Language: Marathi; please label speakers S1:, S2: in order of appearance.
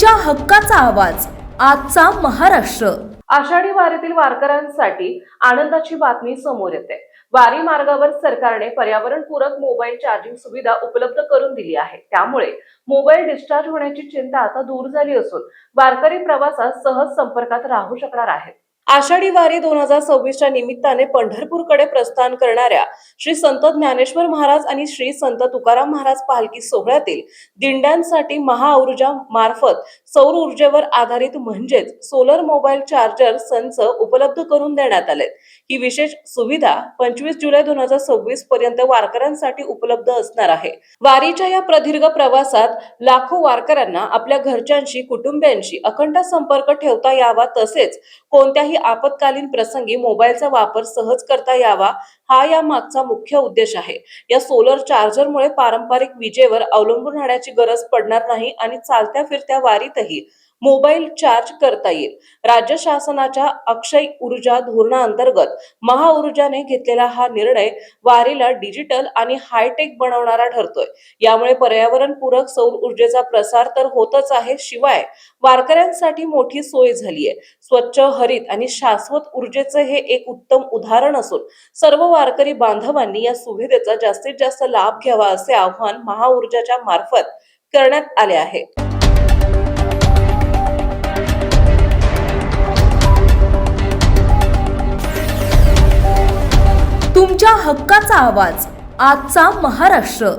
S1: तुमच्या हक्काचा आवाज आजचा महाराष्ट्र।
S2: आषाढी वारीतील वारकऱ्यांसाठी आनंदाची बातमी समोर येते। वारी मार्गावर सरकारने पर्यावरणपूरक मोबाईल चार्जिंग सुविधा उपलब्ध करून दिली आहे। त्यामुळे मोबाईल डिस्चार्ज होण्याची चिंता आता दूर झाली असून वारकरी प्रवासात सहज संपर्कात राहू शकणार आहेत। आषाढी वारी 2026च्या निमित्ताने पंढरपूरकडे प्रस्थान करणाऱ्या श्री संत ज्ञानेश्वर महाराज आणि श्री संत तुकाराम महाराज पालखी सोहळ्यातील दिंड्यांसाठी महाऊर्जा मार्फत सौर ऊर्जेवर आधारित म्हणजेच सोलर मोबाईल चार्जर संच उपलब्ध करून देण्यात आले। ही विशेष सुविधा 25 जुलै 2026 पर्यंत वारकऱ्यांसाठी उपलब्ध असणार आहे। वारीच्या या प्रदीर्घ प्रवासात लाखो वारकऱ्यांना आपल्या घरच्यांशी, कुटुंबियांशी अखंड संपर्क ठेवता यावा, तसेच कोणत्याही आपत्कालीन प्रसंगी मोबाईलचा वापर सहज करता यावा, हा या मागचा मुख्य उद्देश आहे। या सोलर चार्जरमुळे पारंपरिक विजेवर अवलंबून राहण्याची गरज पडणार नाही आणि चालत्या फिरत्या वारीतही मोबाईल चार्ज करता येईल। राज्य शासनाच्या अक्षय ऊर्जा धोरणाअंतर्गत महाऊर्जाने घेतलेला हा निर्णय वारीला डिजिटल आणि हायटेक बनवणारा ठरतोय। यामुळे पर्यावरणपूरक सौर ऊर्जेचा प्रसार तर होतच आहे, शिवाय वारकऱ्यांसाठी मोठी सोय झाली आहे। स्वच्छ, हरित आणि शाश्वत ऊर्जेचे हे एक उत्तम उदाहरण असून सर्व वारकरी बांधवांनी या सुविधेचा जास्तीत जास्त लाभ घ्यावा, असे आवाहन महाऊर्जाच्या मार्फत करण्यात आले आहे।
S1: तुमच्या हक्काचा आवाज आजचा महाराष्ट्र।